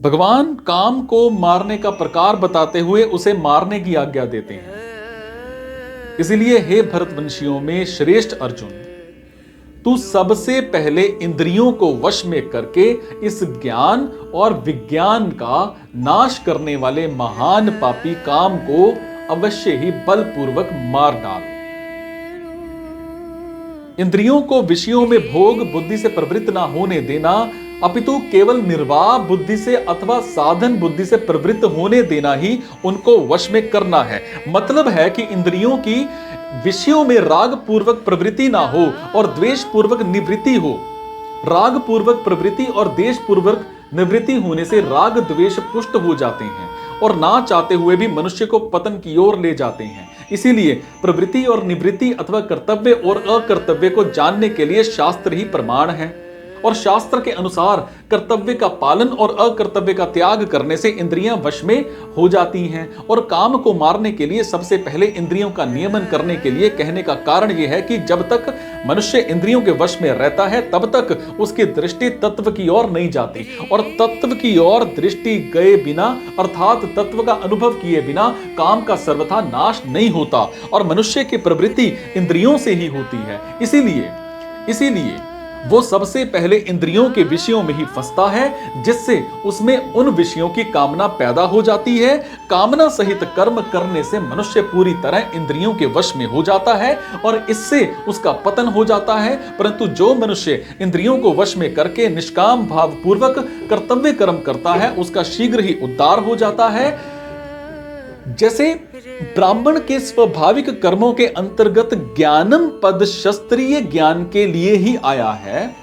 भगवान काम को मारने का प्रकार बताते हुए उसे मारने की आज्ञा देते हैं। इसलिए हे भरतवंशियों में श्रेष्ठ अर्जुन, तू सबसे पहले इंद्रियों को वश में करके इस ज्ञान और विज्ञान का नाश करने वाले महान पापी काम को अवश्य ही बलपूर्वक मार डाल। इंद्रियों को विषयों में भोग बुद्धि से प्रवृत्त ना होने देना, अपितु केवल निर्वाह बुद्धि से अथवा साधन बुद्धि से प्रवृत्त होने देना ही उनको वश में करना है। मतलब है कि इंद्रियों की विषयों में राग पूर्वक प्रवृत्ति ना हो और द्वेष पूर्वक निवृत्ति हो। राग पूर्वक प्रवृत्ति और द्वेष पूर्वक निवृत्ति होने से राग द्वेष पुष्ट हो जाते हैं और ना चाहते हुए भी मनुष्य को पतन की ओर ले जाते हैं। इसीलिए प्रवृत्ति और निवृत्ति अथवा कर्तव्य और अकर्तव्य को जानने के लिए शास्त्र ही प्रमाण है और शास्त्र के अनुसार कर्तव्य का पालन और अकर्तव्य का त्याग करने से इंद्रियां वश में हो जाती हैं। और काम को मारने के लिए सबसे पहले इंद्रियों का नियमन करने के लिए कहने का कारण यह है कि जब तक मनुष्य इंद्रियों के वश में रहता है तब तक उसकी दृष्टि तत्व की ओर नहीं जाती, और तत्व की ओर दृष्टि गए बिना अर्थात तत्व का अनुभव किए बिना काम का सर्वथा नाश नहीं होता और मनुष्य की प्रवृत्ति इंद्रियों से ही होती है। इसीलिए वो सबसे पहले इंद्रियों के विषयों में ही फंसता है, जिससे उसमें उन विषयों की कामना पैदा हो जाती है। कामना सहित कर्म करने से मनुष्य पूरी तरह इंद्रियों के वश में हो जाता है और इससे उसका पतन हो जाता है। परंतु जो मनुष्य इंद्रियों को वश में करके निष्काम भाव पूर्वक कर्तव्य कर्म करता है उसका शीघ्र ही उद्धार हो जाता है। जैसे ब्राह्मण के स्वाभाविक कर्मों के अंतर्गत ज्ञानम पद शास्त्रीय ज्ञान के लिए ही आया है,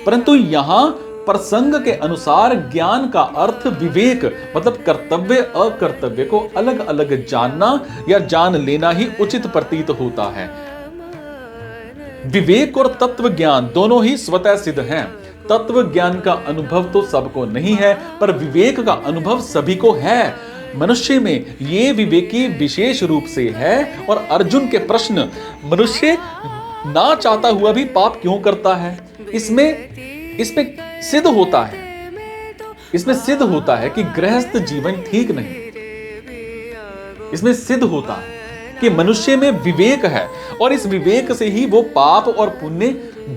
परंतु यहां प्रसंग के अनुसार ज्ञान का अर्थ विवेक मतलब कर्तव्य अकर्तव्य को अलग अलग जानना या जान लेना ही उचित प्रतीत होता है। विवेक और तत्व ज्ञान दोनों ही स्वतः सिद्ध हैं। तत्व ज्ञान का अनुभव तो सबको नहीं है, पर विवेक का अनुभव सभी को है। मनुष्य में ये विवेकी विशेष रूप से है। और अर्जुन के प्रश्न, मनुष्य ना चाहता हुआ भी पाप क्यों करता है, इसमें सिद्ध होता है कि गृहस्थ जीवन ठीक नहीं। इसमें सिद्ध होता है कि मनुष्य में विवेक है और इस विवेक से ही वो पाप और पुण्य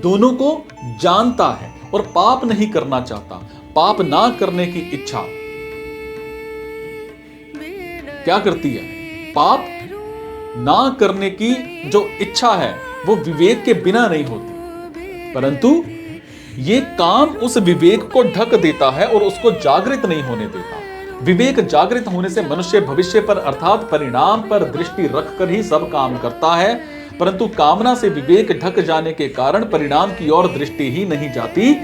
दोनों को जानता है और पाप नहीं करना चाहता। पाप ना करने की इच्छा क्या करती है? पाप ना करने की जो इच्छा है वो विवेक के बिना नहीं होती, परंतु ये काम उस विवेक को ढक देता है और उसको जागृत नहीं होने देता। विवेक जागृत होने से मनुष्य भविष्य पर अर्थात परिणाम पर दृष्टि रखकर ही सब काम करता है, परंतु कामना से विवेक ढक जाने के कारण परिणाम की ओर दृष्टि ही नहीं जाती।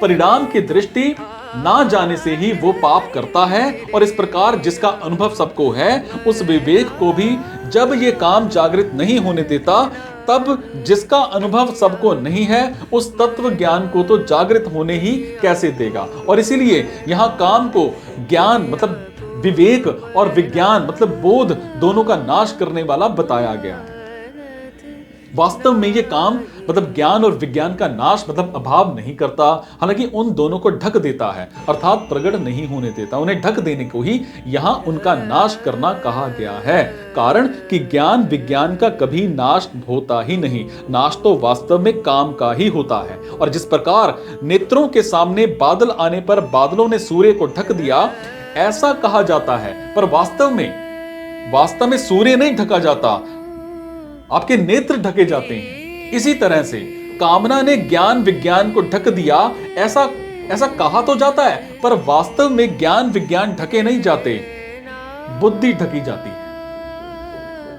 परिणाम की दृष्टि ना जाने से ही वो पाप करता है और इस प्रकार जिसका अनुभव सबको है उस विवेक को भी जब ये काम जागृत नहीं होने देता, तब जिसका अनुभव सबको नहीं है उस तत्व ज्ञान को तो जागृत होने ही कैसे देगा। और इसीलिए यहां काम को ज्ञान मतलब विवेक और विज्ञान मतलब बोध दोनों का नाश करने वाला बताया गया है। वास्तव में ये काम मतलब ज्ञान और विज्ञान का नाश मतलब अभाव नहीं करता, हालांकि उन दोनों को ढक देता है अर्थात प्रकट नहीं होने देता। उन्हें ढक देने को ही यहां उनका नाश करना कहा गया है, कारण कि ज्ञान विज्ञान का कभी नाश होता ही नहीं। नाश तो वास्तव में काम का ही होता है। और जिस प्रकार नेत्रों के सामने बादल आने पर बादलों ने सूर्य को ढक दिया ऐसा कहा जाता है, पर वास्तव में सूर्य नहीं ढका जाता, आपके नेत्र ढके जाते हैं। इसी तरह से कामना ने ज्ञान विज्ञान को ढक दिया ऐसा कहा तो जाता है, पर वास्तव में ज्ञान विज्ञान ढके नहीं जाते, बुद्धि ढकी जाती है।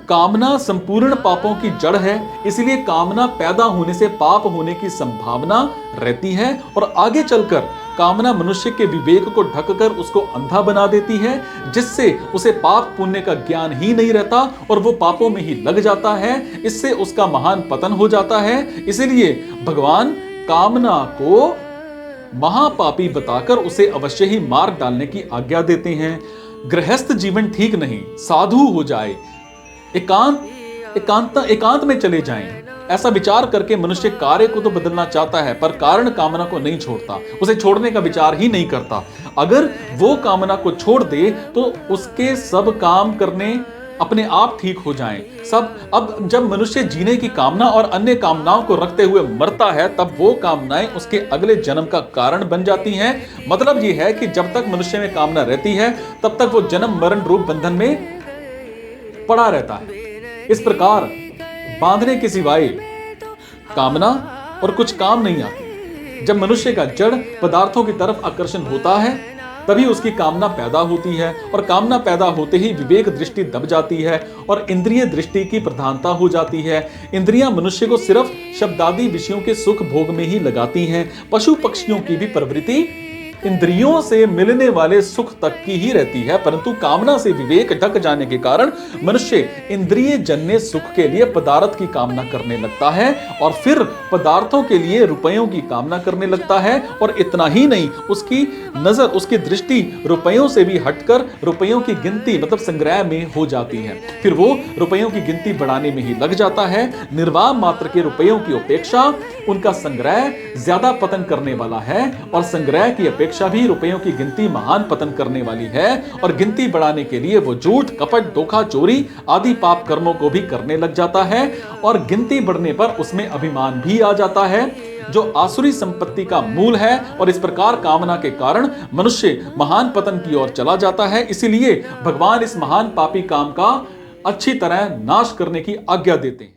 कामना संपूर्ण पापों की जड़ है, इसलिए कामना पैदा होने से पाप होने की संभावना रहती है और आगे चलकर कामना मनुष्य के विवेक को ढककर उसको अंधा बना देती है, जिससे उसे पाप पुण्य का ज्ञान ही नहीं रहता और वो पापों में ही लग जाता है। इससे उसका महान पतन हो जाता है। इसलिए भगवान कामना को महापापी बताकर उसे अवश्य ही मार डालने की आज्ञा देते हैं। गृहस्थ जीवन ठीक नहीं, साधु हो जाए, एकांत में चले जाएं, ऐसा विचार करके मनुष्य कार्य को तो बदलना चाहता है, पर कारण कामना को नहीं छोड़ता, उसे छोड़ने का विचार ही नहीं करता। अगर वो कामना को छोड़ दे तो उसके सब काम करने अपने आप ठीक हो जाएं। अब जब मनुष्य जीने की कामना और अन्य कामनाओं को रखते हुए मरता है, तब वो कामनाएं उसके अगले जन्म का कारण बन जाती हैं। मतलब ये है कि जब तक मनुष्य में कामना रहती है, तब तक वो जन्म मरण रूप बंधन में पड़ा रहता है। इस प्रकार बांधने के सिवाय कामना और कुछ काम नहीं आती। जब मनुष्य का जड़ पदार्थों की तरफ आकर्षण होता है, तभी उसकी कामना पैदा होती है, और कामना पैदा होते ही विवेक दृष्टि दब जाती है और इंद्रिय दृष्टि की प्रधानता हो जाती है। इंद्रियां मनुष्य को सिर्फ शब्दादि विषयों के सुख भोग में ही लगाती हैं। पशु पक्षियों की भी प्रवृत्ति इंद्रियों से मिलने वाले सुख तक की ही रहती है, परंतु कामना से विवेक ढक जाने के कारण मनुष्य इंद्रिय जन्य सुख के लिए पदार्थ की कामना करने लगता है, और फिर पदार्थों के लिए रुपयों की कामना करने लगता है। और इतना ही नहीं, उसकी नजर, उसकी दृष्टि रुपयों से भी हटकर रुपयों की गिनती मतलब संग्रह में हो जाती है। फिर वो रुपयों की गिनती बढ़ाने में ही लग जाता है। निर्वाह मात्र के रुपयों की अपेक्षा उनका संग्रह ज्यादा पतन करने वाला है, और संग्रह की अपेक्षा भी रुपयों की गिनती महान पतन करने वाली है। और गिनती बढ़ाने के लिए वो झूठ, कपट, धोखा, चोरी आदि पाप कर्मों को भी करने लग जाता है, और गिनती बढ़ने पर उसमें अभिमान भी आ जाता है, जो आसुरी संपत्ति का मूल है। और इस प्रकार कामना के कारण मनुष्य महान पतन की ओर चला जाता है। इसीलिए भगवान इस महान पापी काम का अच्छी तरह नाश करने की आज्ञा देते हैं।